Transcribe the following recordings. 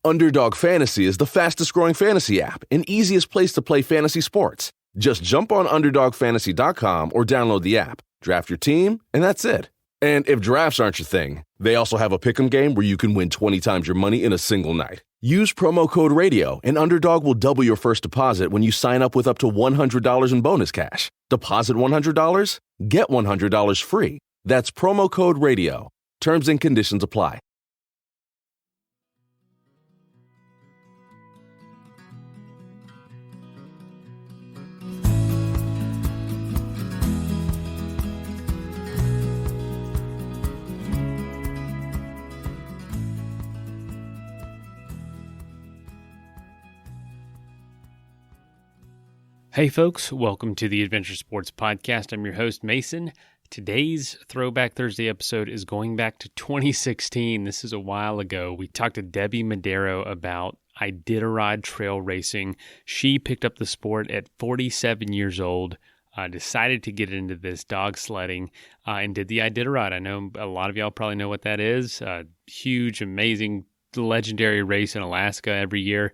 Underdog Fantasy is the fastest growing fantasy app and easiest place to play fantasy sports. Just jump on UnderdogFantasy.com or download the app, draft your team, and that's it. And if drafts aren't your thing, they also have a pick'em game where you can win 20 times your money in a single night. Use promo code RADIO, and Underdog will double your first deposit when you sign up with up to $100 in bonus cash. Deposit $100, get $100 free. That's promo code RADIO. Terms and conditions apply. Hey folks, welcome to the Adventure Sports Podcast. I'm your host, Mason. Today's Throwback Thursday episode is going back to 2016. This is a while ago. We talked to Debbie Moderow about Iditarod trail racing. She picked up the sport at 47 years old, decided to get into this dog sledding, and did the Iditarod. I know a lot of y'all probably know what that is. Huge, amazing, legendary race in Alaska every year.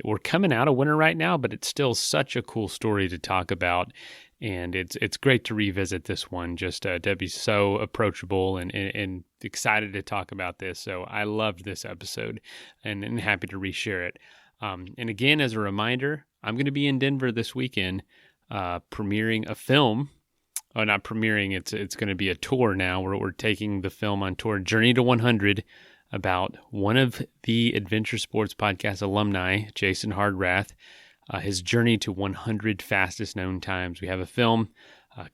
We're coming out of winter right now, but it's still such a cool story to talk about, and it's great to revisit this one. Just Debbie's so approachable and excited to talk about this, so I loved this episode and happy to reshare it. And again, as a reminder, I'm going to be in Denver this weekend premiering a film. Oh, not premiering, it's going to be a tour now. We're taking the film on tour, Journey to 100, about one of the Adventure Sports Podcast alumni, Jason Hardrath, his journey to 100 fastest known times. We have a film.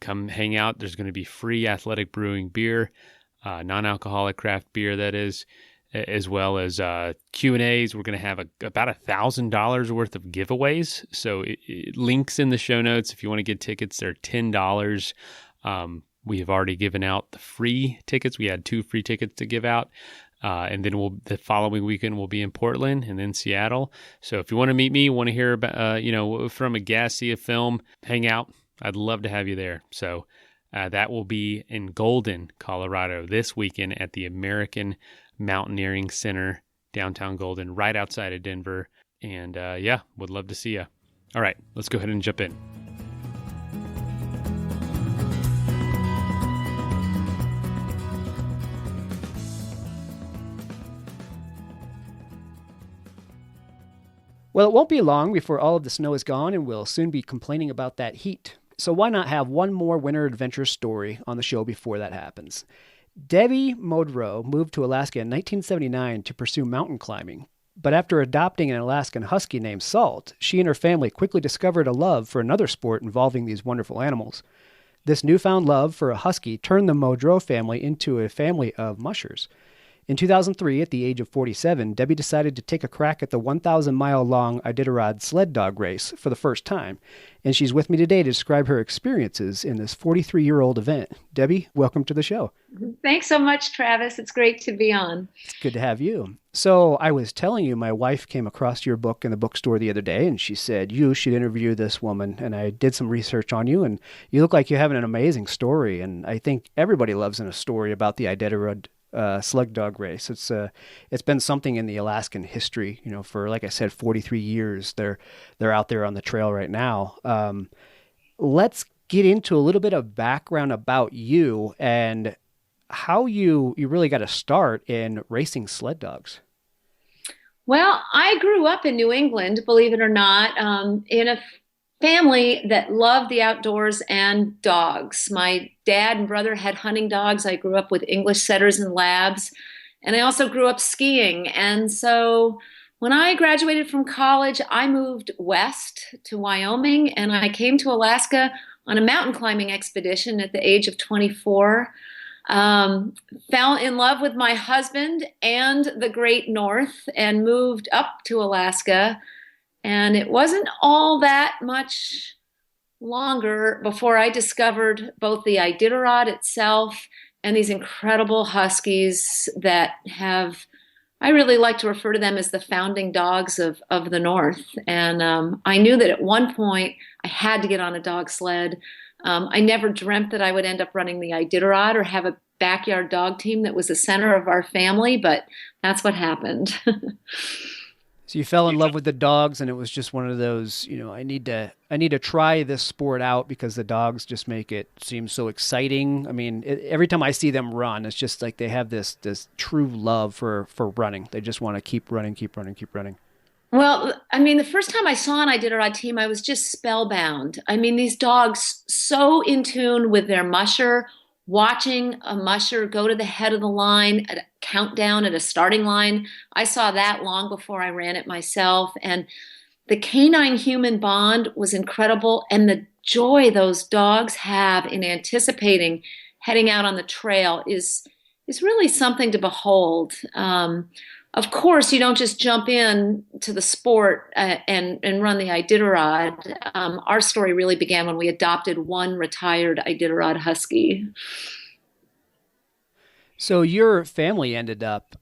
Come hang out. There's going to be free Athletic Brewing beer, non-alcoholic craft beer, that is, as well as Q&As. We're going to have about $1,000 worth of giveaways. So links in the show notes. If you want to get tickets, they're $10. We have already given out the free tickets. We had 2 free tickets to give out. And then the following weekend we'll be in Portland and then Seattle. So if you want to meet me, want to hear about, from a guest, see a film, hang out, I'd love to have you there. So that will be in Golden, Colorado this weekend at the American Mountaineering Center, downtown Golden, right outside of Denver. And would love to see you. All right, let's go ahead and jump in. Well, it won't be long before all of the snow is gone and we'll soon be complaining about that heat. So why not have one more winter adventure story on the show before that happens? Debbie Moderow moved to Alaska in 1979 to pursue mountain climbing. But after adopting an Alaskan husky named Salt, she and her family quickly discovered a love for another sport involving these wonderful animals. This newfound love for a husky turned the Moderow family into a family of mushers. In 2003, at the age of 47, Debbie decided to take a crack at the 1,000-mile-long Iditarod sled dog race for the first time, and she's with me today to describe her experiences in this 43-year-old event. Debbie, welcome to the show. Thanks so much, Travis. It's great to be on. It's good to have you. So I was telling you, my wife came across your book in the bookstore the other day, and she said, you should interview this woman, and I did some research on you, and you look like you're having an amazing story, and I think everybody loves a story about the Iditarod sled dog race. It's been something in the Alaskan history, for, like I said, 43 years. They're out there on the trail right now. Let's get into a little bit of background about you and how you really got to start in racing sled dogs. Well, I grew up in New England, believe it or not, in a family that loved the outdoors and dogs. My dad and brother had hunting dogs. I grew up with English setters and labs, and I also grew up skiing. And so when I graduated from college, I moved west to Wyoming, and I came to Alaska on a mountain climbing expedition at the age of 24. Fell in love with my husband and the Great North and moved up to Alaska. And it wasn't all that much longer before I discovered both the Iditarod itself and these incredible huskies that have, I really like to refer to them as the founding dogs of the North. And I knew that at one point I had to get on a dog sled. I never dreamt that I would end up running the Iditarod or have a backyard dog team that was the center of our family, but that's what happened. So you fell in love with the dogs, and it was just one of those, I need to try this sport out because the dogs just make it seem so exciting. I mean, every time I see them run, it's just like they have this true love for running. They just want to keep running, keep running, keep running. Well, I mean, the first time I saw an Iditarod team, I was just spellbound. I mean, these dogs so in tune with their musher, watching a musher go to the head of the line at a countdown at a starting line. I saw that long before I ran it myself. And the canine human bond was incredible. And the joy those dogs have in anticipating heading out on the trail is really something to behold. Of course, you don't just jump in to the sport and run the Iditarod. Our story really began when we adopted one retired Iditarod husky. So your family ended up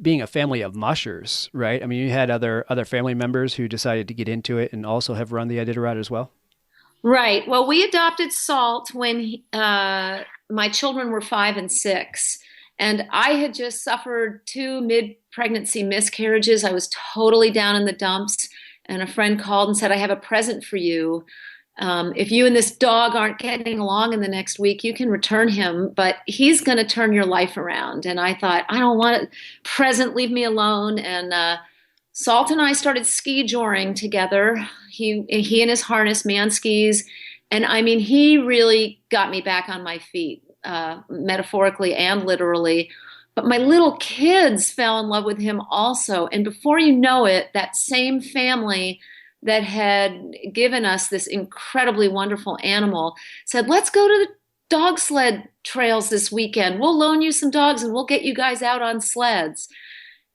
being a family of mushers, right? I mean, you had other family members who decided to get into it and also have run the Iditarod as well? Right. Well, we adopted Salt when my children were 5 and 6. And I had just suffered 2 mid-pregnancy miscarriages. I was totally down in the dumps. And a friend called and said, I have a present for you. If you and this dog aren't getting along in the next week, you can return him, but he's going to turn your life around. And I thought, I don't want a present, leave me alone. And Salt and I started ski joring together. He and his harness, me on skis. And I mean, he really got me back on my feet. Metaphorically and literally. But my little kids fell in love with him also. And before you know it, that same family that had given us this incredibly wonderful animal said, let's go to the dog sled trails this weekend. We'll loan you some dogs and we'll get you guys out on sleds.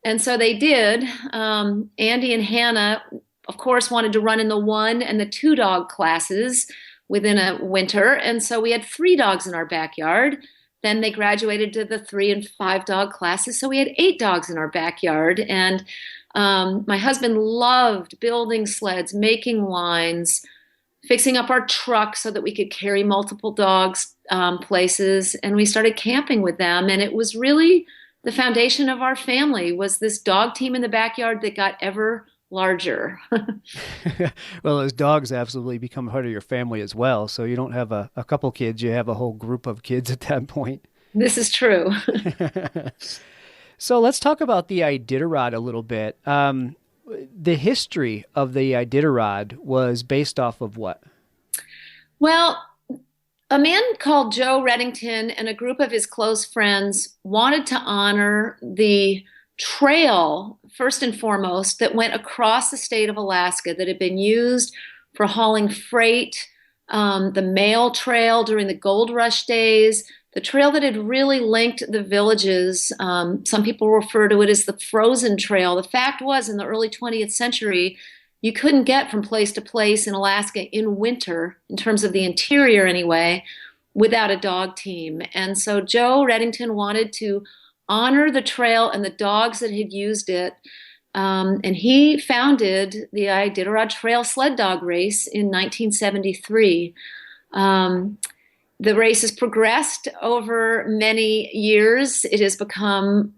And so they did. Andy and Hannah, of course, wanted to run in the 1 and the 2 dog classes within a winter. And so we had 3 dogs in our backyard. Then they graduated to the 3 and 5 dog classes. So we had 8 dogs in our backyard. And my husband loved building sleds, making lines, fixing up our truck so that we could carry multiple dogs places. And we started camping with them. And it was really the foundation of our family was this dog team in the backyard that got ever larger. Well, those dogs absolutely become part of your family as well. So you don't have a couple kids, you have a whole group of kids at that point. This is true. So let's talk about the Iditarod a little bit. The history of the Iditarod was based off of what? Well, a man called Joe Reddington and a group of his close friends wanted to honor the trail, first and foremost, that went across the state of Alaska that had been used for hauling freight, the mail trail during the gold rush days, the trail that had really linked the villages. Some people refer to it as the frozen trail. The fact was, in the early 20th century, you couldn't get from place to place in Alaska in winter, in terms of the interior anyway, without a dog team. And so Joe Reddington wanted to honor the trail and the dogs that had used it. And he founded the Iditarod Trail Sled Dog Race in 1973. The race has progressed over many years. It has become,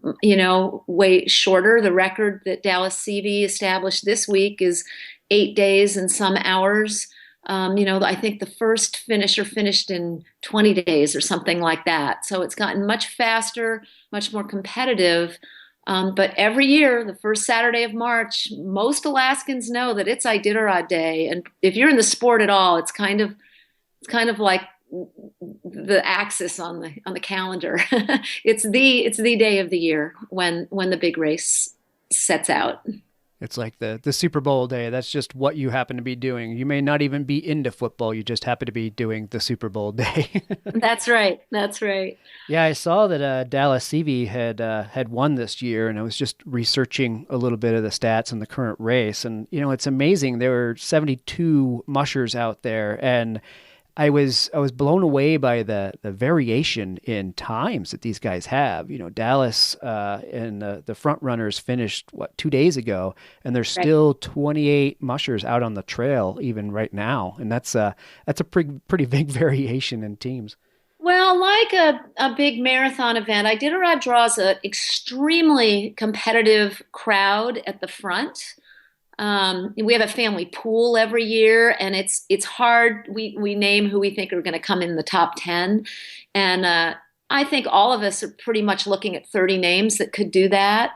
way shorter. The record that Dallas Seavey established this week is 8 days and some hours. I think the first finisher finished in 20 days or something like that. So it's gotten much faster, much more competitive. But every year, the first Saturday of March, most Alaskans know that it's Iditarod Day. And if you're in the sport at all, it's kind of like the axis on the calendar. It's the day of the year when the big race sets out. It's like the Super Bowl day. That's just what you happen to be doing. You may not even be into football. You just happen to be doing the Super Bowl day. That's right. That's right. Yeah, I saw that Dallas Seavey had won this year, and I was just researching a little bit of the stats in the current race. And, it's amazing. There were 72 mushers out there, and I was blown away by the variation in times that these guys have. Dallas and the front runners finished 2 days ago, and there's still 28 mushers out on the trail even right now, and that's a pretty big variation in teams. Well, like a big marathon event, Iditarod draws an extremely competitive crowd at the front. We have a family pool every year, and it's hard. We name who we think are going to come in the top 10, and I think all of us are pretty much looking at 30 names that could do that.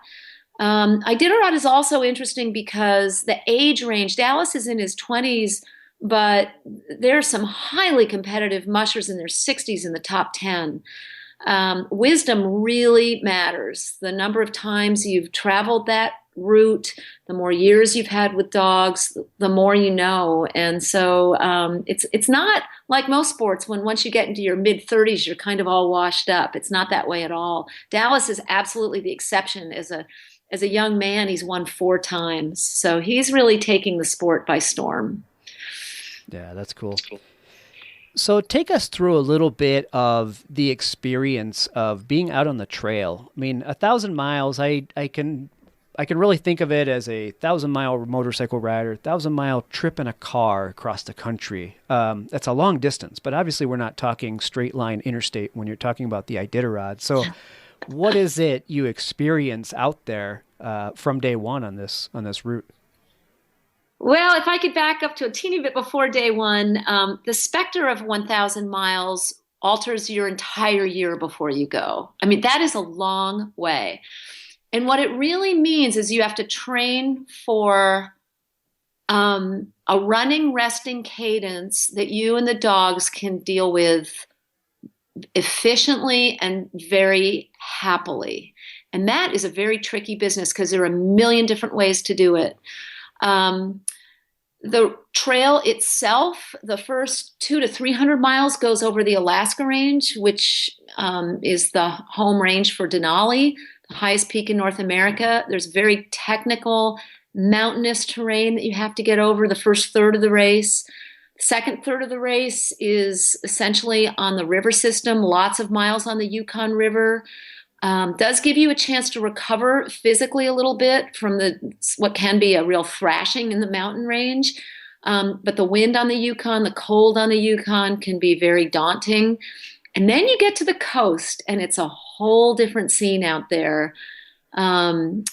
Iditarod is also interesting because the age range. Dallas is in his 20s, but there's some highly competitive mushers in their 60s in the top 10. Wisdom really matters. The number of times you've traveled that route, the more years you've had with dogs, the more you know. And so it's not like most sports when once you get into your mid 30s, you're kind of all washed up. It's not that way at all. Dallas is absolutely the exception. As a young man, he's won 4 times. So he's really taking the sport by storm. Yeah, that's cool. So take us through a little bit of the experience of being out on the trail. I mean, 1,000 miles, I can really think of it as a 1,000-mile motorcycle rider, 1,000-mile trip in a car across the country. That's a long distance, but obviously we're not talking straight line interstate when you're talking about the Iditarod. So what is it you experience out there from day one on this route? Well, if I could back up to a teeny bit before day one, the specter of 1,000 miles alters your entire year before you go. I mean, that is a long way. And what it really means is you have to train for a running, resting cadence that you and the dogs can deal with efficiently and very happily. And that is a very tricky business because there are a million different ways to do it. The trail itself, the first 200 to 300 miles goes over the Alaska Range, which is the home range for Denali, the highest peak in North America. There's very technical mountainous terrain that you have to get over the first third of the race. Second third of the race is essentially on the river system, lots of miles on the Yukon River. Does give you a chance to recover physically a little bit from what can be a real thrashing in the mountain range. But the wind on the Yukon, the cold on the Yukon can be very daunting. And then you get to the coast and it's a whole different scene out there.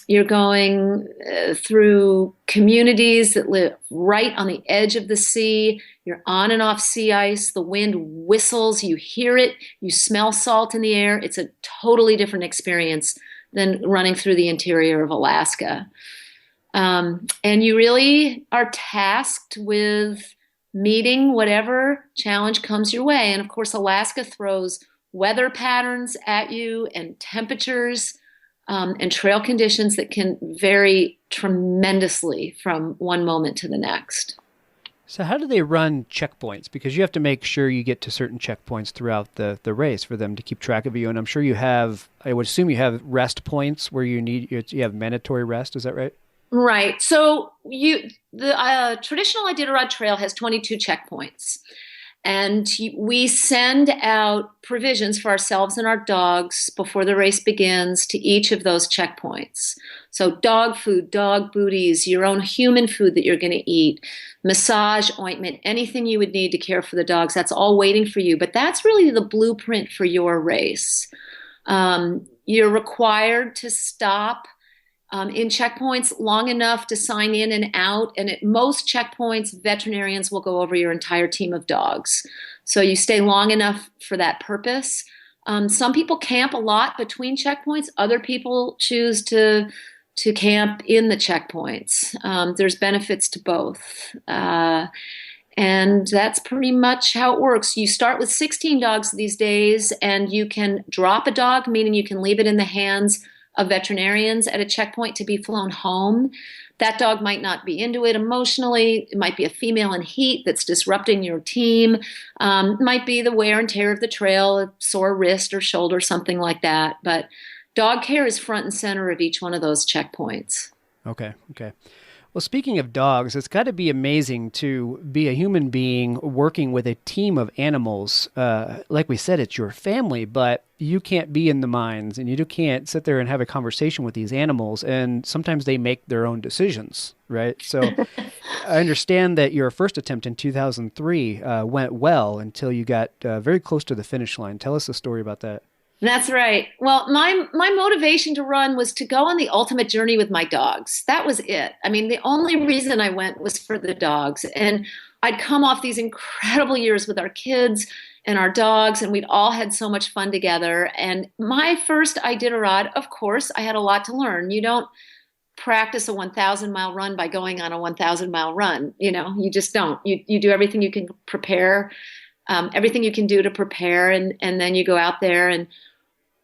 You're going through communities that live right on the edge of the sea. You're on and off sea ice. The wind whistles. You hear it. You smell salt in the air. It's a totally different experience than running through the interior of Alaska. And you really are tasked with meeting whatever challenge comes your way. And of course, Alaska throws weather patterns at you and temperatures and trail conditions that can vary tremendously from one moment to the next. So how do they run checkpoints? Because you have to make sure you get to certain checkpoints throughout the race for them to keep track of you. And I'm sure I would assume you have rest points where you have mandatory rest. Is that right? Right. So the traditional Iditarod Trail has 22 checkpoints. And we send out provisions for ourselves and our dogs before the race begins to each of those checkpoints. So dog food, dog booties, your own human food that you're going to eat, massage ointment, anything you would need to care for the dogs, that's all waiting for you. But that's really the blueprint for your race. You're required to stop in checkpoints long enough to sign in and out. And at most checkpoints, veterinarians will go over your entire team of dogs. So you stay long enough for that purpose. Some people camp a lot between checkpoints. Other people choose to camp in the checkpoints. There's benefits to both. And that's pretty much how it works. You start with 16 dogs these days, and you can drop a dog, meaning you can leave it in the hands of veterinarians at a checkpoint to be flown home. That dog might not be into it emotionally. It might be a female in heat that's disrupting your team. It might be the wear and tear of the trail, a sore wrist or shoulder, something like that. But dog care is front and center of each one of those checkpoints. Okay. Well, speaking of dogs, it's got to be amazing to be a human being working with a team of animals. Like we said, it's your family, but you can't be in the mines and you can't sit there and have a conversation with these animals. And sometimes they make their own decisions, right? So I understand that your first attempt in 2003 went well until you got very close to the finish line. Tell us the story about that. That's right. Well, my motivation to run was to go on the ultimate journey with my dogs. That was it. I mean, the only reason I went was for the dogs. And I'd come off these incredible years with our kids and our dogs, and we'd all had so much fun together. And my first Iditarod, of course, I had a lot to learn. You don't practice a 1,000-mile run by going on a 1,000-mile run. You just don't. You do everything you can prepare, everything you can do to prepare, and then you go out there. And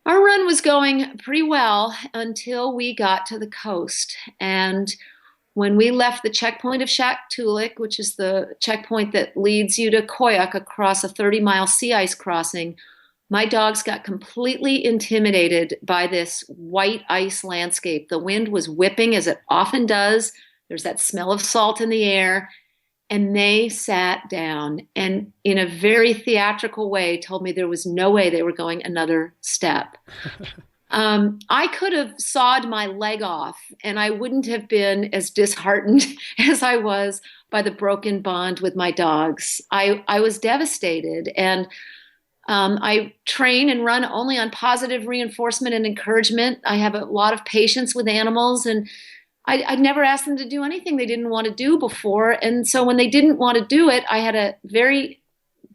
our run was going pretty well until we got to the coast. And when we left the checkpoint of Shaktoolik, which is the checkpoint that leads you to Koyuk across a 30-mile sea ice crossing, my dogs got completely intimidated by this white ice landscape. The wind was whipping, as it often does. There's that smell of salt in the air. And they sat down and in a very theatrical way told me there was no way they were going another step. I could have sawed my leg off and I wouldn't have been as disheartened as I was by the broken bond with my dogs. I was devastated, and I train and run only on positive reinforcement and encouragement. I have a lot of patience with animals, and I'd never asked them to do anything they didn't want to do before. And so when they didn't want to do it, I had a very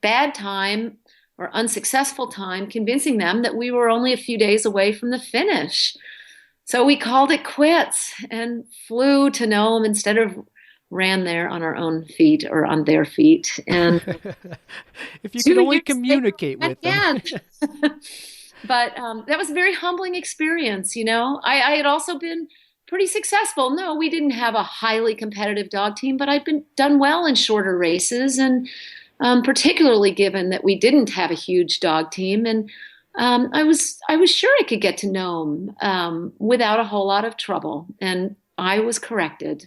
bad time or unsuccessful time convincing them that we were only a few days away from the finish. So we called it quits and flew to Nome instead of ran there on our own feet or on their feet. And if you could only communicate with them. But that was a very humbling experience. I had also been pretty successful. No, we didn't have a highly competitive dog team, but I'd been done well in shorter races, and particularly given that we didn't have a huge dog team. And I was sure I could get to Nome without a whole lot of trouble, and I was corrected.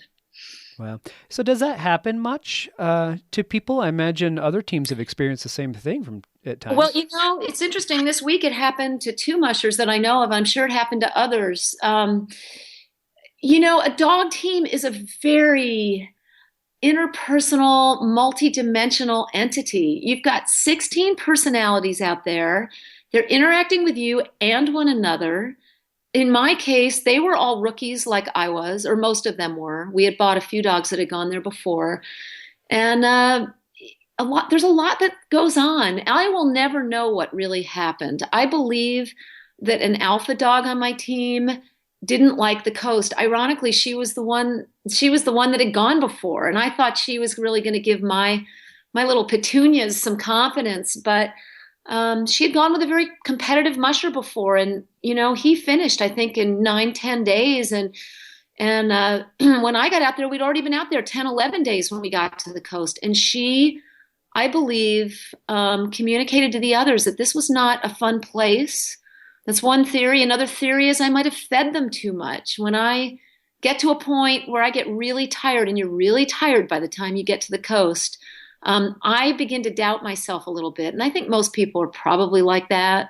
Wow. So does that happen much to people? I imagine other teams have experienced the same thing at times. Well, it's interesting. This week it happened to two mushers that I know of. I'm sure it happened to others. A dog team is a very interpersonal, multidimensional entity. You've got 16 personalities out there. They're interacting with you and one another. In my case, they were all rookies like I was, or most of them were. We had bought a few dogs that had gone there before. And there's a lot that goes on. I will never know what really happened. I believe that an alpha dog on my team didn't like the coast. Ironically, she was the one that had gone before, and I thought she was really going to give my little petunias some confidence. But she had gone with a very competitive musher before, and he finished, I think, in 9-10 days. And when I got out there, we'd already been out there 10-11 days when we got to the coast, and she, I believe, communicated to the others that this was not a fun place. That's one theory. Another theory is I might have fed them too much. When I get to a point where I get really tired, and you're really tired by the time you get to the coast, I begin to doubt myself a little bit. And I think most people are probably like that.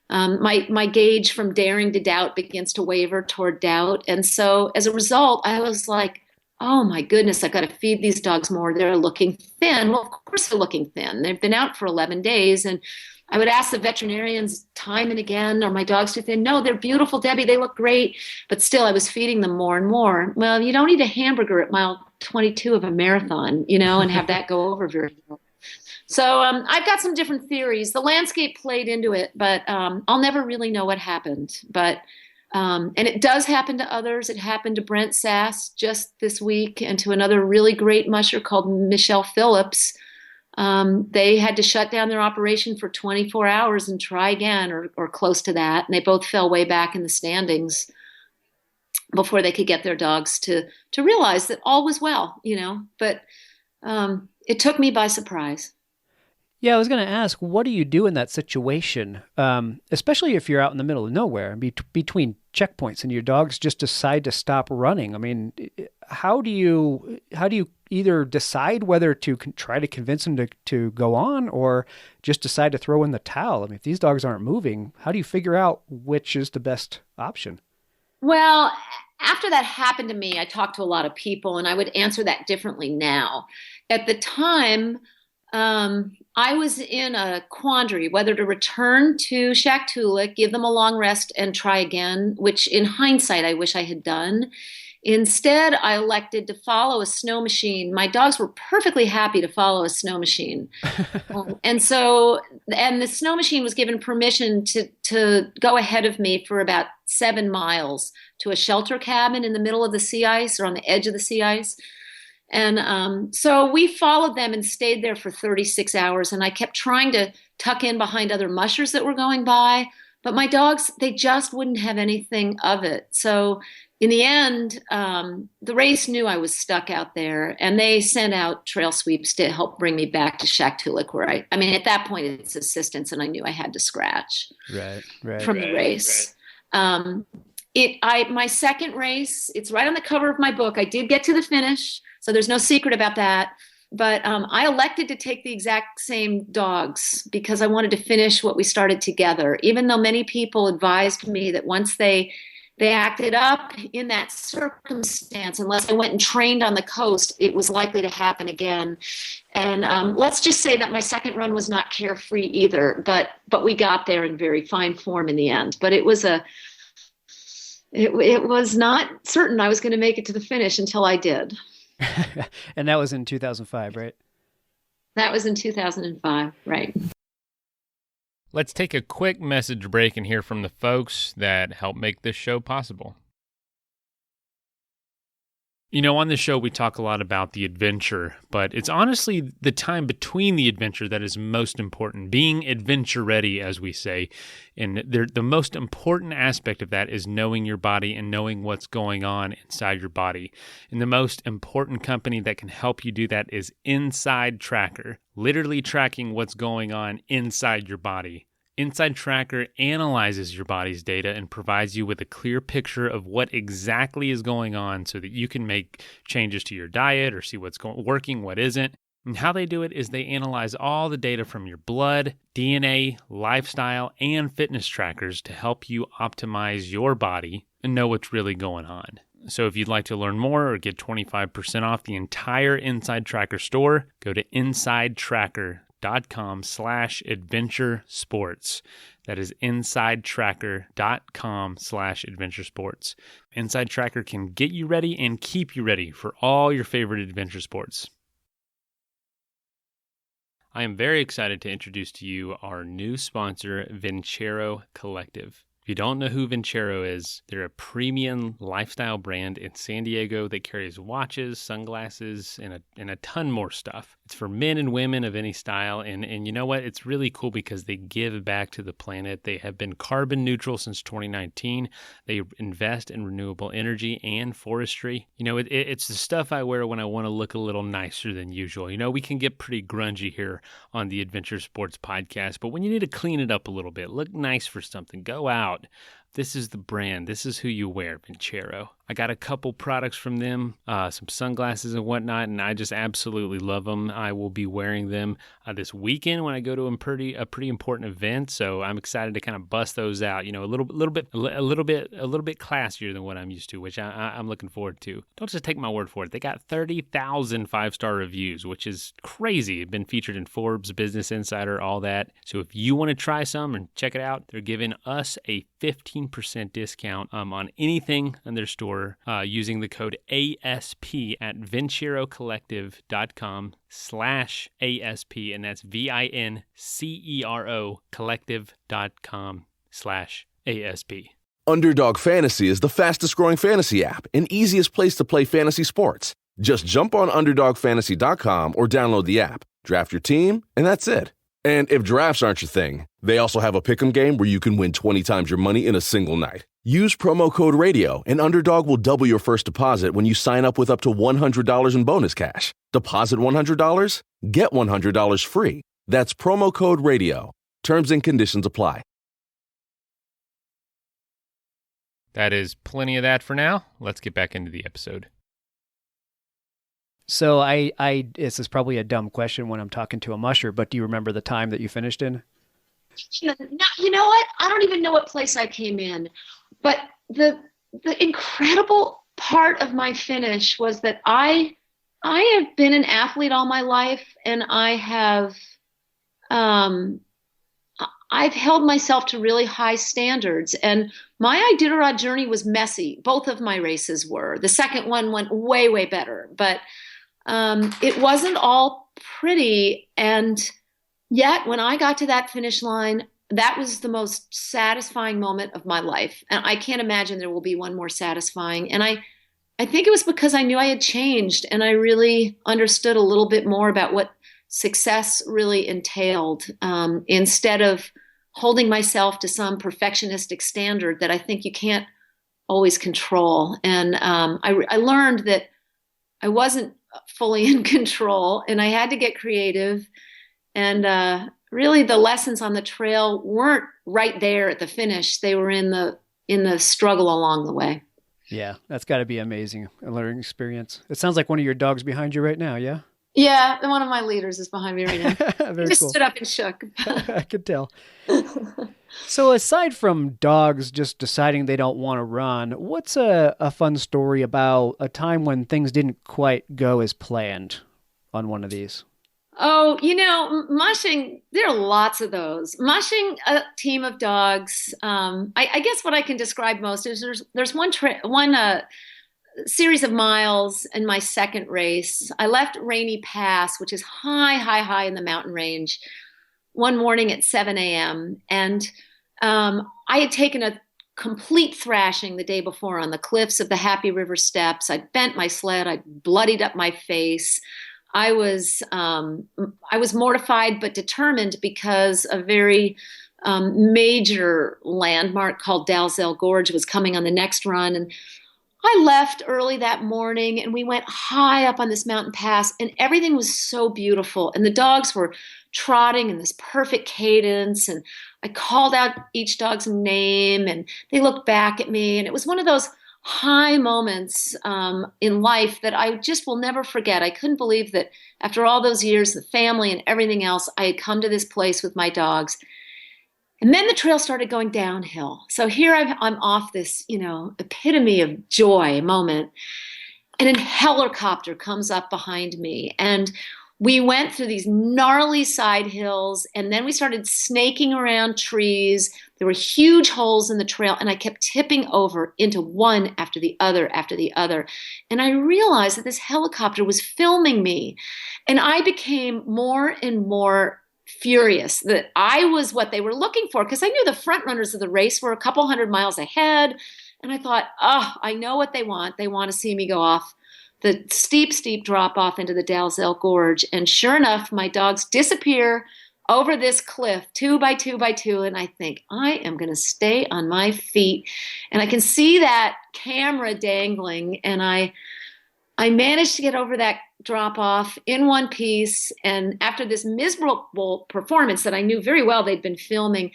My gauge from daring to doubt begins to waver toward doubt. And so as a result, I was like, oh my goodness, I've got to feed these dogs more. They're looking thin. Well, of course they're looking thin. They've been out for 11 days. And I would ask the veterinarians time and again, are my dogs too thin? No, they're beautiful, Debbie. They look great. But still, I was feeding them more and more. Well, you don't eat a hamburger at mile 22 of a marathon, and have that go over very well. So I've got some different theories. The landscape played into it, but I'll never really know what happened. But and it does happen to others. It happened to Brent Sass just this week, and to another really great musher called Michelle Phillips. They had to shut down their operation for 24 hours and try again, or close to that. And they both fell way back in the standings before they could get their dogs to realize that all was well, but it took me by surprise. Yeah, I was going to ask, what do you do in that situation? Especially if you're out in the middle of nowhere, between checkpoints, and your dogs just decide to stop running. I mean, how do you either decide whether to try to convince them to go on or just decide to throw in the towel? I mean, if these dogs aren't moving, how do you figure out which is the best option? Well, after that happened to me, I talked to a lot of people, and I would answer that differently now. At the time, I was in a quandary whether to return to Shaktoolik, give them a long rest, and try again, which in hindsight, I wish I had done. Instead, I elected to follow a snow machine. My dogs were perfectly happy to follow a snow machine. And the snow machine was given permission to go ahead of me for about 7 miles to a shelter cabin in the middle of the sea ice or on the edge of the sea ice. And so we followed them and stayed there for 36 hours. And I kept trying to tuck in behind other mushers that were going by. But my dogs, they just wouldn't have anything of it. So in the end, the race knew I was stuck out there, and they sent out trail sweeps to help bring me back to Shaktoolik, where at that point it's assistance, and I knew I had to scratch from the race. My second race, it's right on the cover of my book. I did get to the finish, so there's no secret about that. But I elected to take the exact same dogs because I wanted to finish what we started together, even though many people advised me that once they acted up in that circumstance, unless I went and trained on the coast, it was likely to happen again. And let's just say that my second run was not carefree either, but we got there in very fine form in the end. But it was not certain I was going to make it to the finish until I did. And that was in 2005, right? That was in 2005, right. Let's take a quick message break and hear from the folks that help make this show possible. You know, on this show, we talk a lot about the adventure, but it's honestly the time between the adventure that is most important, being adventure ready, as we say. And the most important aspect of that is knowing your body and knowing what's going on inside your body. And the most important company that can help you do that is Inside Tracker, literally tracking what's going on inside your body. Inside Tracker analyzes your body's data and provides you with a clear picture of what exactly is going on so that you can make changes to your diet or see what's working, what isn't. And how they do it is they analyze all the data from your blood, DNA, lifestyle, and fitness trackers to help you optimize your body and know what's really going on. So if you'd like to learn more or get 25% off the entire Inside Tracker store, go to insidetracker.com/adventure sports. That is insidetracker.com/adventure sports. Inside Tracker can get you ready and keep you ready for all your favorite adventure sports. I am very excited to introduce to you our new sponsor, Vincero Collective. If you don't know who Vincero is, they're a premium lifestyle brand in San Diego that carries watches, sunglasses, and a ton more stuff. It's for men and women of any style, and you know what? It's really cool because they give back to the planet. They have been carbon neutral since 2019. They invest in renewable energy and forestry. You know, it's the stuff I wear when I want to look a little nicer than usual. You know, we can get pretty grungy here on the Adventure Sports Podcast, but when you need to clean it up a little bit, look nice for something, go out. This is the brand. This is who you wear, Vincero. I got a couple products from them, some sunglasses and whatnot, and I just absolutely love them. I will be wearing them this weekend when I go to a pretty important event. So I'm excited to kind of bust those out. You know, a little bit classier than what I'm used to, which I'm looking forward to. Don't just take my word for it. They got 30,000 5-star reviews, which is crazy. It's been featured in Forbes, Business Insider, all that. So if you want to try some and check it out, they're giving us a 15% discount on anything in their store. Using the code ASP at VinceroCollective.com/ASP, and that's VINCERO Collective.com/ASP. Underdog Fantasy is the fastest growing fantasy app and easiest place to play fantasy sports. Just jump on UnderdogFantasy.com or download the app, draft your team, and that's it. And if drafts aren't your thing, they also have a pick'em game where you can win 20 times your money in a single night. Use promo code RADIO, and Underdog will double your first deposit when you sign up with up to $100 in bonus cash. Deposit $100, get $100 free. That's promo code RADIO. Terms and conditions apply. That is plenty of that for now. Let's get back into the episode. So this is probably a dumb question when I'm talking to a musher, but do you remember the time that you finished in? You know what? I don't even know what place I came in, but the incredible part of my finish was that I have been an athlete all my life, and I've held myself to really high standards. And my Iditarod journey was messy. Both of my races were. The second one went way, way better, but it wasn't all pretty. And yet, when I got to that finish line, that was the most satisfying moment of my life. And I can't imagine there will be one more satisfying. And I think it was because I knew I had changed, and I really understood a little bit more about what success really entailed, instead of holding myself to some perfectionistic standard that I think you can't always control. And I learned that I wasn't fully in control, and I had to get creative. And really, the lessons on the trail weren't right there at the finish. They were in the struggle along the way. Yeah, that's got to be amazing, a learning experience. It sounds like one of your dogs behind you right now, yeah? Yeah, one of my leaders is behind me right now. Very He just cool. stood up and shook. I could tell. So aside from dogs just deciding they don't want to run, what's a fun story about a time when things didn't quite go as planned on one of these? Oh, mushing, there are lots of those. Mushing a team of dogs. I guess what I can describe most is there's one series of miles in my second race. I left Rainy Pass, which is high in the mountain range, one morning at 7 a.m. And I had taken a complete thrashing the day before on the cliffs of the Happy River Steps. I'd bent my sled. I'd bloodied up my face. I was mortified but determined, because a very major landmark called Dalzell Gorge was coming on the next run. And I left early that morning, and we went high up on this mountain pass, and everything was so beautiful. And the dogs were trotting in this perfect cadence, and I called out each dog's name, and they looked back at me. And it was one of those high moments in life that I just will never forget. I couldn't believe that after all those years, the family and everything else, I had come to this place with my dogs. And then the trail started going downhill. So here I'm off this, epitome of joy moment. And a helicopter comes up behind me. And we went through these gnarly side hills, and then we started snaking around trees. There were huge holes in the trail, and I kept tipping over into one after the other after the other. And I realized that this helicopter was filming me. And I became more and more furious that I was what they were looking for, because I knew the front runners of the race were a couple hundred miles ahead. And I thought, I know what they want. They want to see me go off the steep drop off into the Dalzell Gorge. And sure enough, my dogs disappear over this cliff, 2 by 2 by 2. And I think, I am going to stay on my feet. And I can see that camera dangling. And I managed to get over that drop off in one piece. And after this miserable performance that I knew very well they'd been filming,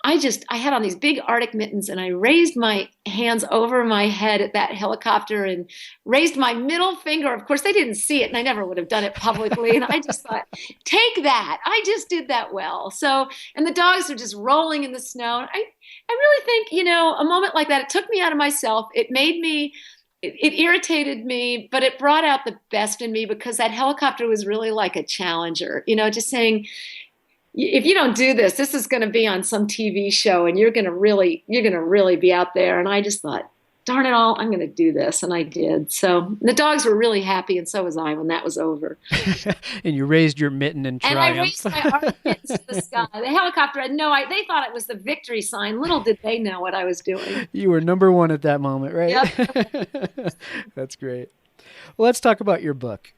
I had on these big Arctic mittens, and I raised my hands over my head at that helicopter and raised my middle finger. Of course, they didn't see it, and I never would have done it publicly. And I just thought, take that. I just did that well. So, and the dogs are just rolling in the snow. And I really think, a moment like that, it took me out of myself. It made me, it irritated me, but it brought out the best in me, because that helicopter was really like a challenger, just saying, if you don't do this, this is going to be on some TV show, and you're going to really be out there. And I just thought, darn it all, I'm going to do this. And I did. So the dogs were really happy, and so was I when that was over. And you raised your mitten in triumph. And I raised my armpits to the sky. The helicopter had they thought it was the victory sign. Little did they know what I was doing. You were number one at that moment, right? Yep. That's great. Well, let's talk about your book.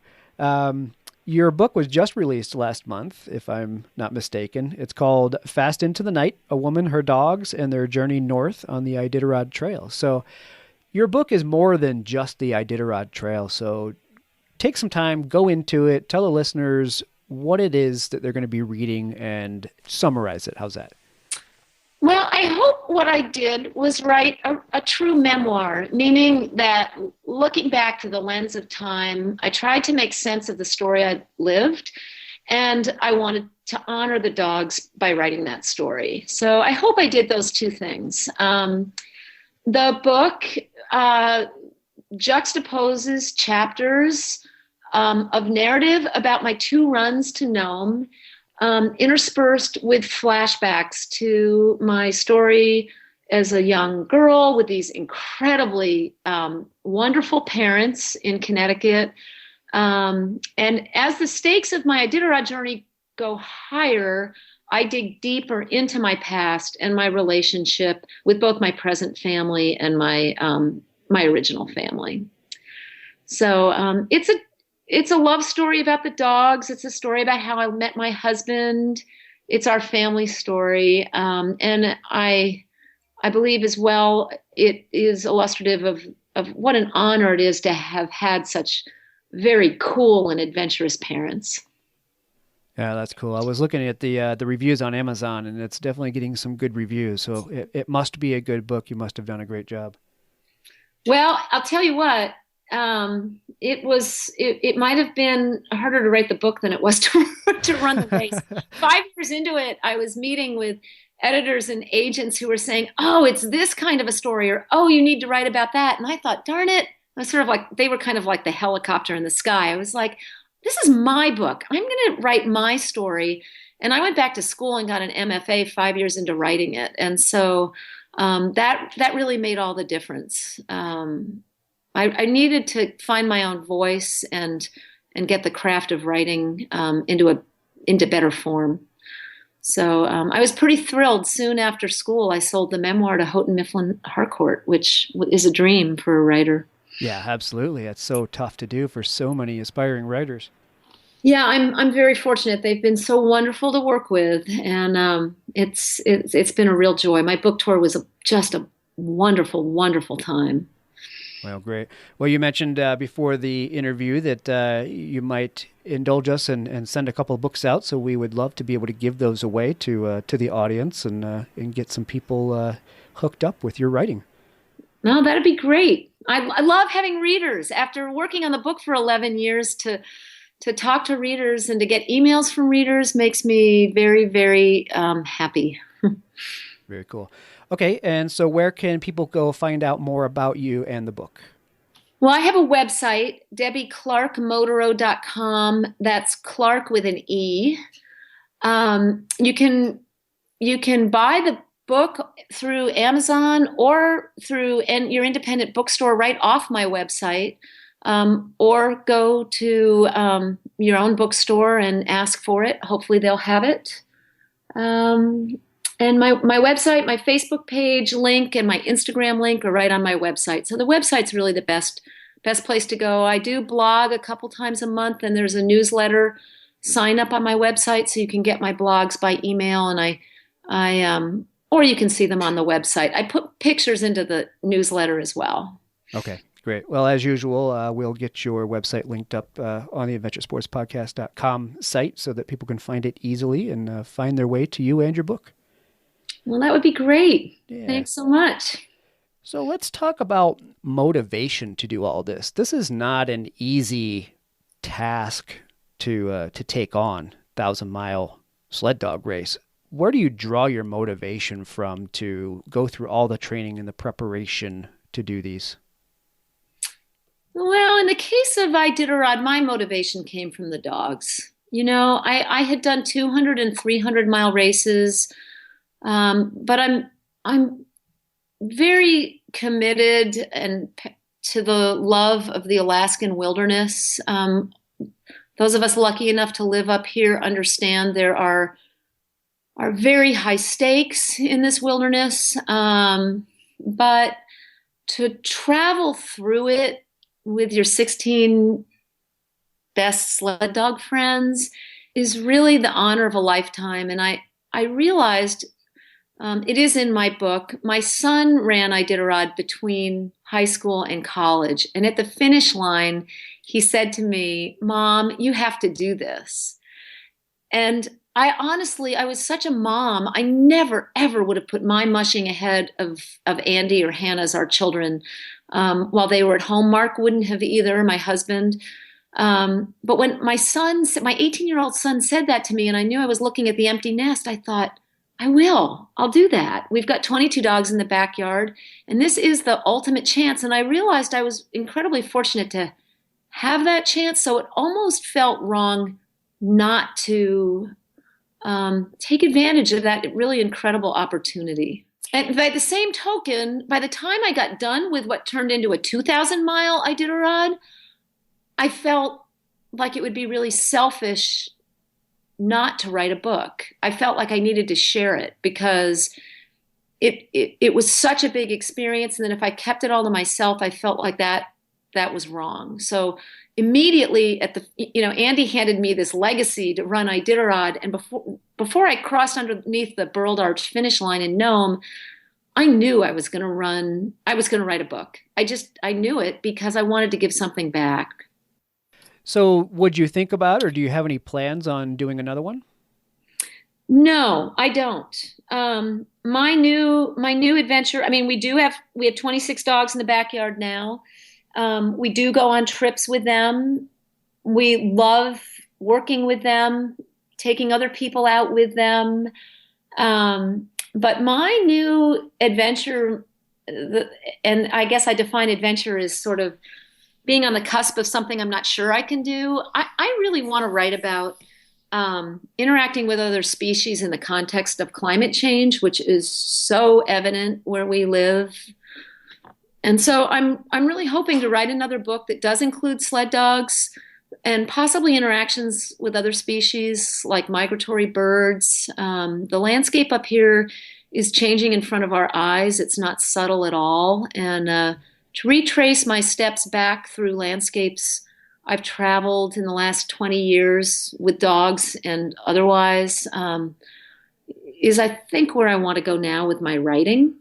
Your book was just released last month, if I'm not mistaken. It's called Fast Into the Night, A Woman, Her Dogs, and Their Journey North on the Iditarod Trail. So your book is more than just the Iditarod Trail. So take some time, go into it, tell the listeners what it is that they're going to be reading, and summarize it. How's that? Well, I I hope what I did was write a true memoir, meaning that looking back through the lens of time, I tried to make sense of the story I lived, and I wanted to honor the dogs by writing that story. So I hope I did those two things. The book juxtaposes chapters of narrative about my 2 runs to Nome, interspersed with flashbacks to my story as a young girl with these incredibly wonderful parents in Connecticut. And as the stakes of my Iditarod journey go higher, I dig deeper into my past and my relationship with both my present family and my original family. So it's a love story about the dogs. It's a story about how I met my husband. It's our family story. And I believe as well, it is illustrative of what an honor it is to have had such very cool and adventurous parents. Yeah, that's cool. I was looking at the reviews on Amazon, and it's definitely getting some good reviews. So it must be a good book. You must have done a great job. Well, I'll tell you what. It might have been harder to write the book than it was to run the race. 5 years into it, I was meeting with editors and agents who were saying, "Oh, it's this kind of a story," or "Oh, you need to write about that." And I thought, darn it. I was sort of like, they were kind of like the helicopter in the sky. I was like, this is my book. I'm going to write my story. And I went back to school and got an MFA 5 years into writing it. And so that really made all the difference. I needed to find my own voice and get the craft of writing into better form. So I was pretty thrilled. Soon after school, I sold the memoir to Houghton Mifflin Harcourt, which is a dream for a writer. Yeah, absolutely. It's so tough to do for so many aspiring writers. Yeah, I'm very fortunate. They've been so wonderful to work with, and it's been a real joy. My book tour was just a wonderful, wonderful time. Well, great. Well, you mentioned before the interview that you might indulge us and send a couple of books out, so we would love to be able to give those away to the audience and get some people hooked up with your writing. No, that'd be great. I love having readers. After working on the book for 11 years, to talk to readers and to get emails from readers makes me very, very happy. Very cool. Okay, and so where can people go find out more about you and the book? Well, I have a website, DebbieClarkModerow.com. That's Clark with an E. You can buy the book through Amazon or through your independent bookstore right off my website, or go to your own bookstore and ask for it. Hopefully they'll have it. And my website, my Facebook page link, and my Instagram link are right on my website. So the website's really the best place to go. I do blog a couple times a month, and there's a newsletter sign up on my website, so you can get my blogs by email, and or you can see them on the website. I put pictures into the newsletter as well. Okay, great. Well, as usual, we'll get your website linked up on the AdventureSportsPodcast.com site so that people can find it easily and find their way to you and your book. Well, that would be great. Yeah. Thanks so much. So let's talk about motivation to do all this. This is not an easy task to take on, 1,000-mile sled dog race. Where do you draw your motivation from to go through all the training and the preparation to do these? Well, in the case of Iditarod, my motivation came from the dogs. You know, I had done 200 and 300-mile races, but I'm very committed to the love of the Alaskan wilderness. Those of us lucky enough to live up here understand there are very high stakes in this wilderness, but to travel through it with your 16 best sled dog friends is really the honor of a lifetime. And I realized, it is in my book, my son ran Iditarod between high school and college. And at the finish line, he said to me, "Mom, you have to do this." And I was such a mom. I never, ever would have put my mushing ahead of Andy or Hannah's, our children, while they were at home. Mark wouldn't have either, my husband. But when my 18-year-old son said that to me, and I knew I was looking at the empty nest, I thought, I'll do that. We've got 22 dogs in the backyard, and this is the ultimate chance. And I realized I was incredibly fortunate to have that chance. So it almost felt wrong not to take advantage of that really incredible opportunity. And by the same token, by the time I got done with what turned into a 2,000-mile Iditarod, I felt like it would be really selfish not to write a book. I felt like I needed to share it because it was such a big experience. And then if I kept it all to myself, I felt like that was wrong. So immediately Andy handed me this legacy to run Iditarod. And before I crossed underneath the Burled Arch finish line in Nome, I knew I was going to write a book. I knew it because I wanted to give something back. So would you think about, or do you have any plans on doing another one? No, I don't. My new adventure, I mean, we have 26 dogs in the backyard now. We do go on trips with them. We love working with them, taking other people out with them. But my new adventure, and I guess I define adventure as sort of being on the cusp of something I'm not sure I can do. I really want to write about interacting with other species in the context of climate change, which is so evident where we live. And so I'm really hoping to write another book that does include sled dogs and possibly interactions with other species like migratory birds. The landscape up here is changing in front of our eyes. It's not subtle at all. And to retrace my steps back through landscapes I've traveled in the last 20 years with dogs and otherwise is, I think, where I want to go now with my writing.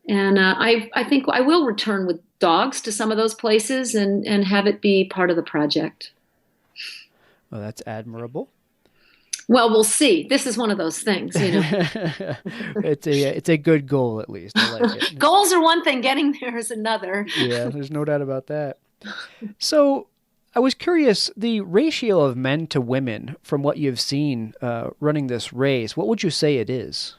And I think I will return with dogs to some of those places and have it be part of the project. Well, that's admirable. Well, we'll see. This is one of those things, It's a good goal, at least. I like it. Goals are one thing, getting there is another. Yeah, there's no doubt about that. So I was curious, the ratio of men to women from what you've seen running this race, what would you say it is?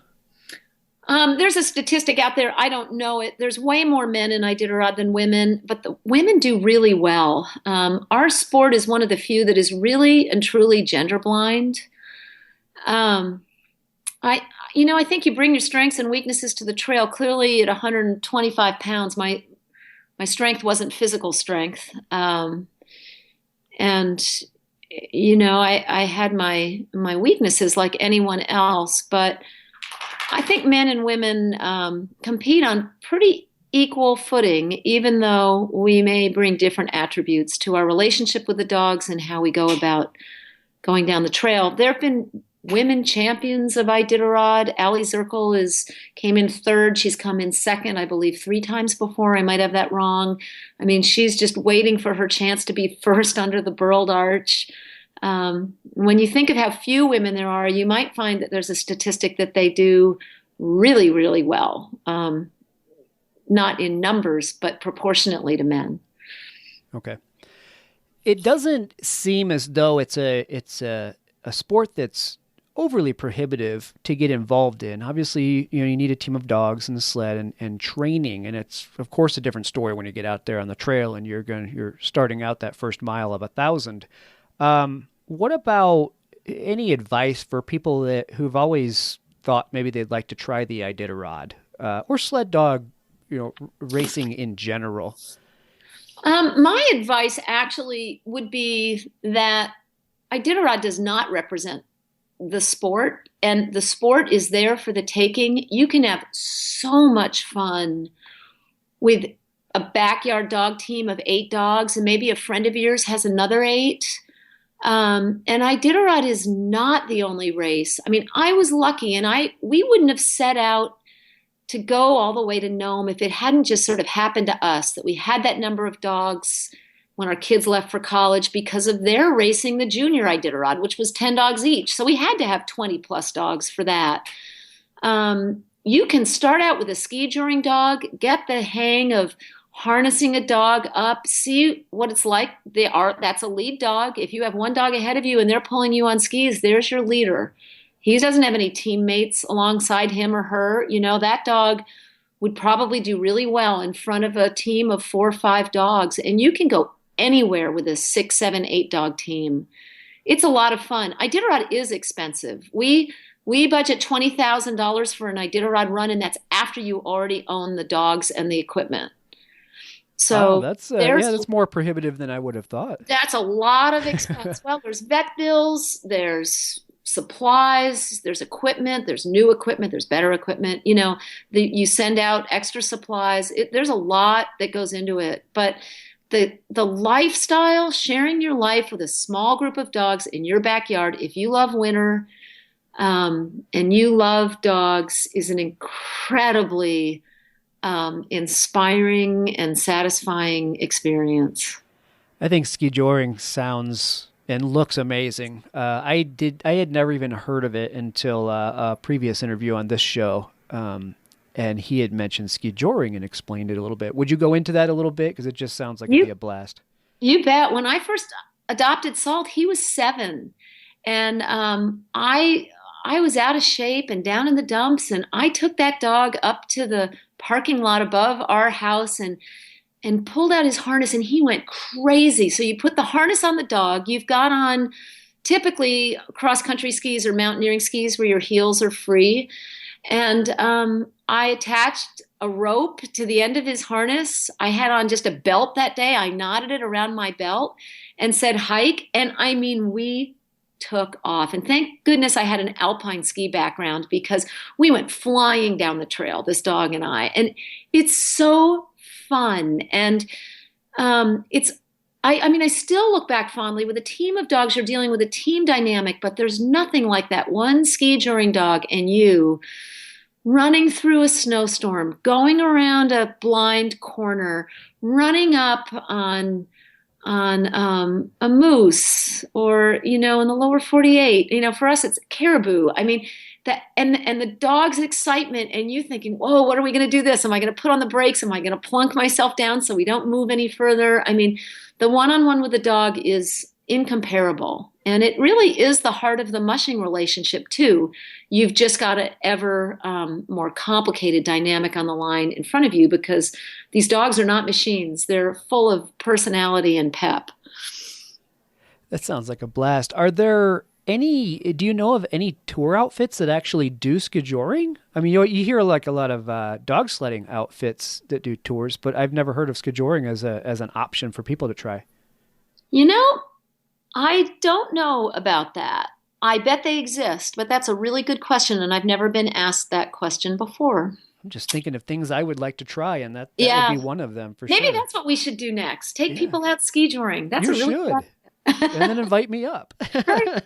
There's a statistic out there. I don't know it. There's way more men in Iditarod than women, but the women do really well. Our sport is one of the few that is really and truly gender blind. I think you bring your strengths and weaknesses to the trail. Clearly, at 125 pounds, my strength wasn't physical strength, and I had my weaknesses like anyone else. But I think men and women compete on pretty equal footing, even though we may bring different attributes to our relationship with the dogs and how we go about going down the trail. There have been women champions of Iditarod. Allie Zirkle came in third. She's come in second, I believe, 3 times before. I might have that wrong. I mean, she's just waiting for her chance to be first under the Burled Arch. When you think of how few women there are, you might find that there's a statistic that they do really, really well. Not in numbers, but proportionately to men. Okay. It doesn't seem as though it's a sport that's overly prohibitive to get involved in. Obviously, you need a team of dogs and the sled and training, and it's of course a different story when you get out there on the trail and you're starting out that first mile of 1,000. What about any advice for people who've always thought maybe they'd like to try the Iditarod or sled dog, racing in general? My advice actually would be that Iditarod does not represent the sport, and the sport is there for the taking. You can have so much fun with a backyard dog team of 8 dogs, and maybe a friend of yours has another 8. And Iditarod is not the only race. I mean, I was lucky, and we wouldn't have set out to go all the way to Nome if it hadn't just sort of happened to us that we had that number of dogs when our kids left for college because of their racing the junior Iditarod, which was 10 dogs each. So we had to have 20 plus dogs for that. You can start out with a ski joring dog, get the hang of harnessing a dog up, see what it's like. That's a lead dog. If you have one dog ahead of you and they're pulling you on skis, there's your leader. He doesn't have any teammates alongside him or her. That dog would probably do really well in front of a team of 4 or 5 dogs. And you can go anywhere with a 6, 7, 8 dog team. It's a lot of fun. Iditarod is expensive. We budget $20,000 for an Iditarod run, and that's after you already own the dogs and the equipment. So that's more prohibitive than I would have thought. That's a lot of expense. Well, there's vet bills, there's supplies, there's equipment, there's new equipment, there's better equipment. You send out extra supplies. There's a lot that goes into it. But the lifestyle, sharing your life with a small group of dogs in your backyard, if you love winter and you love dogs, is an incredibly inspiring and satisfying experience. I think ski joring sounds and looks amazing. I had never even heard of it until a previous interview on this show, and he had mentioned ski joring and explained it a little bit. Would you go into that a little bit? Because it just sounds like it'd be a blast. You bet. When I first adopted Salt, he was 7, and I was out of shape and down in the dumps, and I took that dog up to the parking lot above our house and pulled out his harness, and he went crazy. So you put the harness on the dog. You've got on typically cross-country skis or mountaineering skis where your heels are free. And I attached a rope to the end of his harness. I had on just a belt that day. I knotted it around my belt and said, hike. And I mean, we took off. And thank goodness I had an alpine ski background, because we went flying down the trail, this dog and I. And it's so fun. And I still look back fondly. With a team of dogs, you're dealing with a team dynamic, but there's nothing like that one ski joring dog and you running through a snowstorm, going around a blind corner, running up on a moose, or in the lower 48. For us it's caribou. I mean, that and the dog's excitement, and you thinking, whoa, what are we going to do this? Am I going to put on the brakes? Am I going to plunk myself down so we don't move any further? I mean, the one-on-one with the dog is incomparable, and it really is the heart of the mushing relationship too. You've just got an ever more complicated dynamic on the line in front of you, because these dogs are not machines. They're full of personality and pep. That sounds like a blast. Do you know of any tour outfits that actually do skijoring? I mean, you hear like a lot of dog sledding outfits that do tours, but I've never heard of skijoring as an option for people to try. I don't know about that. I bet they exist, but that's a really good question, and I've never been asked that question before. I'm just thinking of things I would like to try, and that would be one of them for sure. Maybe that's what we should do next. Take people out ski joring. That's you a really should. And then invite me up. Right.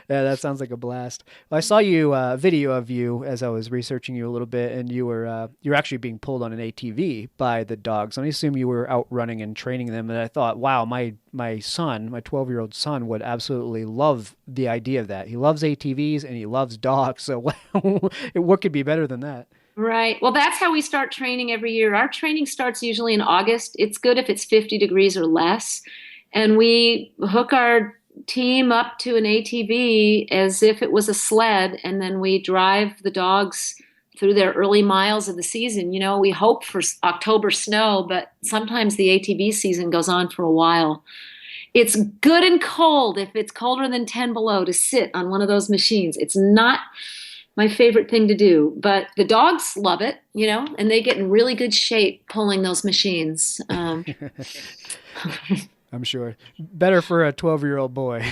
Yeah, that sounds like a blast. Well, I saw video of you as I was researching you a little bit, and you're actually being pulled on an ATV by the dogs. And I assume you were out running and training them. And I thought, wow, my son, my 12-year-old son, would absolutely love the idea of that. He loves ATVs and he loves dogs. So what could be better than that? Right. Well, that's how we start training every year. Our training starts usually in August. It's good if it's 50 degrees or less. And we hook our team up to an ATV as if it was a sled, and then we drive the dogs through their early miles of the season. We hope for October snow, but sometimes the ATV season goes on for a while. It's good and cold, if it's colder than 10 below, to sit on one of those machines. It's not my favorite thing to do, but the dogs love it, and they get in really good shape pulling those machines. I'm sure. Better for a 12-year-old boy.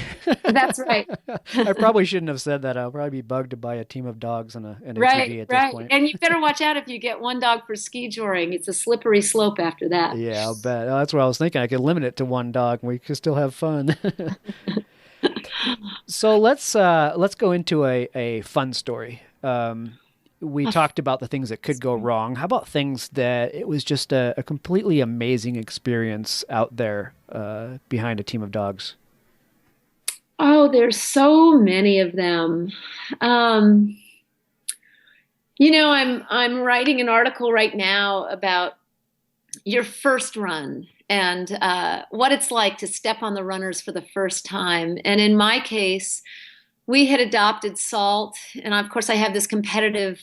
That's right. I probably shouldn't have said that. I'll probably be bugged to buy a team of dogs and an ATV at this point. And you better watch out if you get one dog for ski joring. It's a slippery slope after that. Yeah, I'll bet. That's what I was thinking. I could limit it to one dog and we could still have fun. So let's go into a fun story. We talked about the things that could go wrong. How about things that it was just a completely amazing experience out there behind a team of dogs? Oh, there's so many of them. I'm writing an article right now about your first run and what it's like to step on the runners for the first time. And in my case, we had adopted Salt, and of course, I have this competitive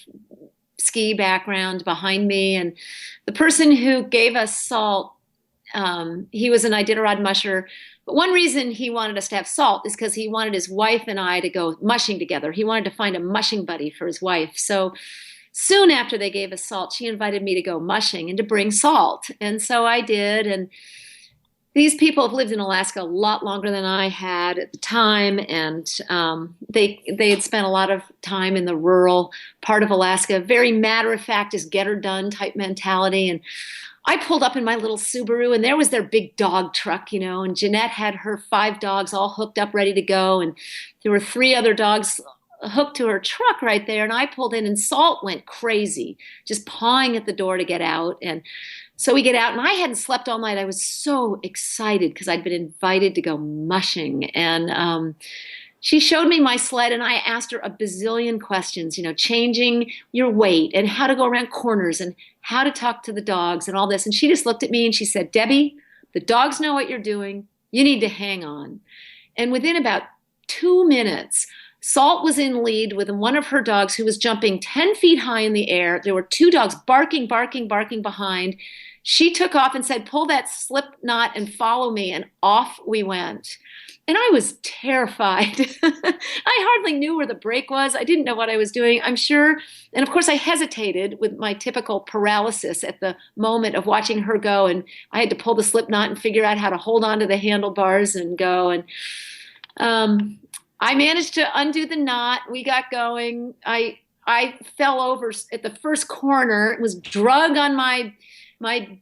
ski background behind me. And the person who gave us Salt, he was an Iditarod musher. But one reason he wanted us to have Salt is because he wanted his wife and I to go mushing together. He wanted to find a mushing buddy for his wife. So soon after they gave us Salt, she invited me to go mushing and to bring Salt. And so I did. And these people have lived in Alaska a lot longer than I had at the time, and they had spent a lot of time in the rural part of Alaska. Very matter of fact, just get her done type mentality. And I pulled up in my little Subaru, and there was their big dog truck, and Jeanette had her 5 dogs all hooked up, ready to go, and there were 3 other dogs hooked to her truck right there. And I pulled in, and Salt went crazy, just pawing at the door to get out. And so we get out, and I hadn't slept all night. I was so excited because I'd been invited to go mushing. And she showed me my sled, and I asked her a bazillion questions, changing your weight and how to go around corners and how to talk to the dogs and all this. And she just looked at me and she said, "Debbie, the dogs know what you're doing. You need to hang on." And within about 2 minutes, Salt was in lead with one of her dogs who was jumping 10 feet high in the air. There were 2 dogs barking behind. She took off and said, "Pull that slip knot and follow me." And off we went. And I was terrified. I hardly knew where the brake was. I didn't know what I was doing, I'm sure. And of course, I hesitated with my typical paralysis at the moment of watching her go. And I had to pull the slip knot and figure out how to hold on to the handlebars and go. And I managed to undo the knot. We got going. I fell over at the first corner. It was drug on my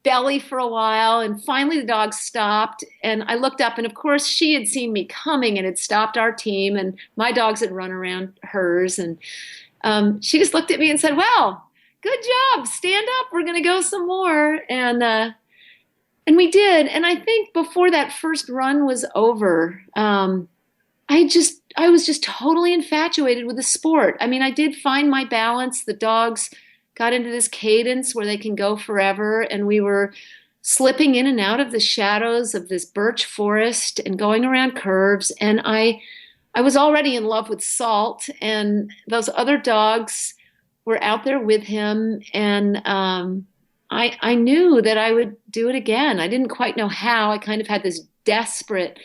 belly for a while, and finally the dog stopped, and I looked up, and of course she had seen me coming and had stopped our team, and my dogs had run around hers, and she just looked at me and said, "Well, good job, stand up, we're going to go some more." And we did. And I think before that first run was over, I was just totally infatuated with the sport. I mean, I did find my balance. The dogs got into this cadence where they can go forever, and we were slipping in and out of the shadows of this birch forest and going around curves. And I was already in love with Salt, and those other dogs were out there with him. And I knew that I would do it again. I didn't quite know how. I kind of had this desperate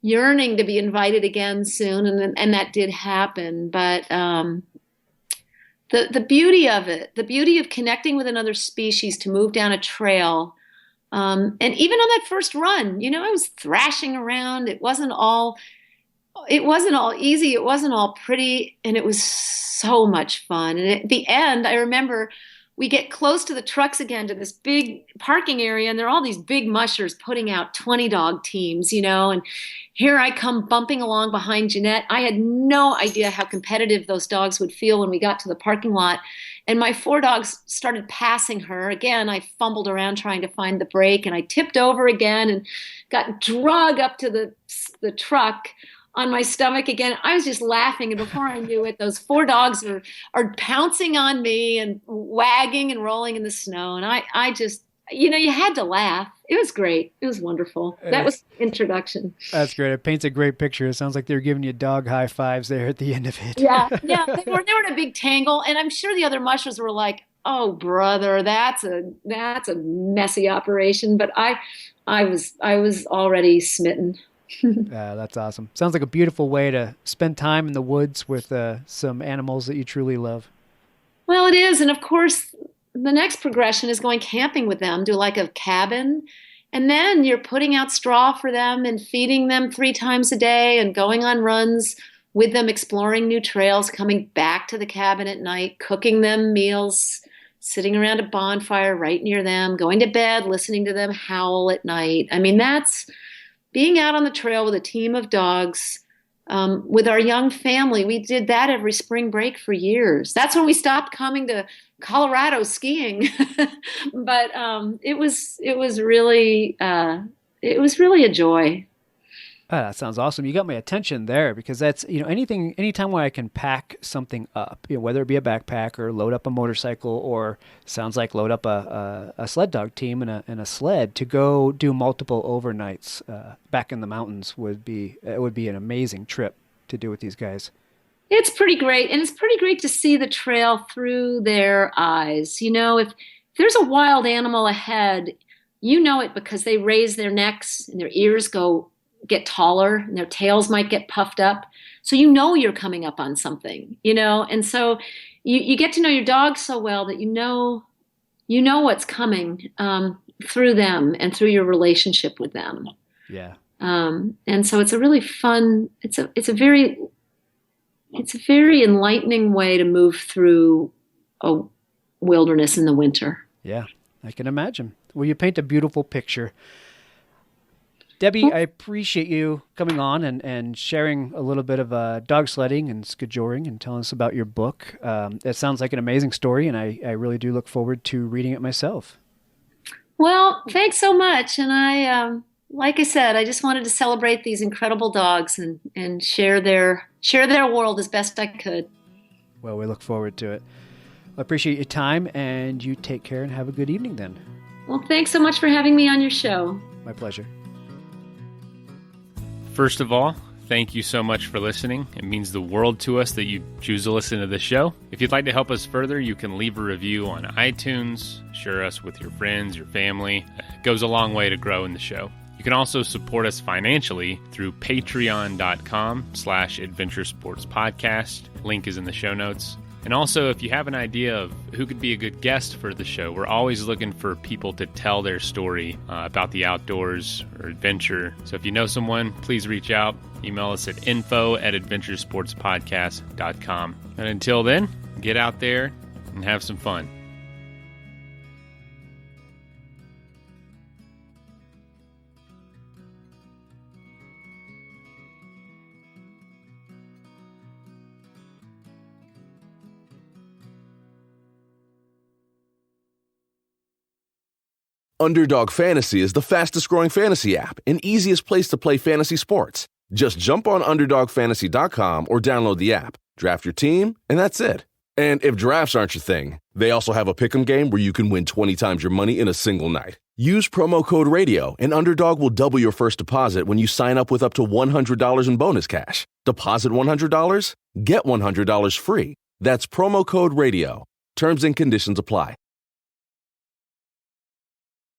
yearning to be invited again soon, and that did happen. But the beauty of it, the beauty of connecting with another species to move down a trail, and even on that first run, I was thrashing around. It wasn't all easy. It wasn't all pretty, and it was so much fun. And at the end, I remember we get close to the trucks again, to this big parking area, and there are all these big mushers putting out 20 dog teams, and here I come bumping along behind Jeanette. I had no idea how competitive those dogs would feel when we got to the parking lot. And my 4 dogs started passing her. Again, I fumbled around trying to find the brake, and I tipped over again and got dragged up to the truck on my stomach again. I was just laughing, and before I knew it, those 4 dogs are pouncing on me and wagging and rolling in the snow. And I just, you had to laugh. It was great. It was wonderful. That was the introduction. That's great. It paints a great picture. It sounds like they were giving you dog high fives there at the end of it. Yeah. They were in a big tangle, and I'm sure the other mushers were like, "Oh, brother, that's a messy operation." But I was already smitten. That's awesome. Sounds like a beautiful way to spend time in the woods with some animals that you truly love. Well, it is. And of course, the next progression is going camping with them, do like a cabin. And then you're putting out straw for them and feeding them 3 times a day and going on runs with them, exploring new trails, coming back to the cabin at night, cooking them meals, sitting around a bonfire right near them, going to bed, listening to them howl at night. I mean, that's being out on the trail with a team of dogs with our young family. We did that every spring break for years. That's when we stopped coming to Colorado skiing. But it was really a joy. Oh, that sounds awesome. You got my attention there because that's, anytime where I can pack something up, whether it be a backpack or load up a motorcycle or sounds like load up a sled dog team and a sled to go do multiple overnights back in the mountains would be an amazing trip to do with these guys. It's pretty great. And it's pretty great to see the trail through their eyes. If there's a wild animal ahead, you know it because they raise their necks and their ears get taller and their tails might get puffed up. So you're coming up on something, and so you get to know your dog so well that you know what's coming through them and through your relationship with them. Yeah. And so it's a really fun, it's a very enlightening way to move through a wilderness in the winter. Yeah, I can imagine. Well, you paint a beautiful picture. Debbie, I appreciate you coming on and sharing a little bit of dog sledding and skijoring and telling us about your book. It sounds like an amazing story, and I really do look forward to reading it myself. Well, thanks so much. And I, like I said, I just wanted to celebrate these incredible dogs and share their world as best I could. Well, we look forward to it. I appreciate your time, and you take care and have a good evening then. Well, thanks so much for having me on your show. My pleasure. First of all, thank you so much for listening. It means the world to us that you choose to listen to the show. If you'd like to help us further, you can leave a review on iTunes, share us with your friends, your family. It goes a long way to growing the show. You can also support us financially through patreon.com/adventuresportspodcast. Link is in the show notes. And also, if you have an idea of who could be a good guest for the show, we're always looking for people to tell their story about the outdoors or adventure. So if you know someone, please reach out. Email us at info@adventuresportspodcast.com. And until then, get out there and have some fun. Underdog Fantasy is the fastest-growing fantasy app and easiest place to play fantasy sports. Just jump on underdogfantasy.com or download the app, draft your team, and that's it. And if drafts aren't your thing, they also have a pick'em game where you can win 20 times your money in a single night. Use promo code RADIO, and Underdog will double your first deposit when you sign up with up to $100 in bonus cash. Deposit $100, get $100 free. That's promo code RADIO. Terms and conditions apply.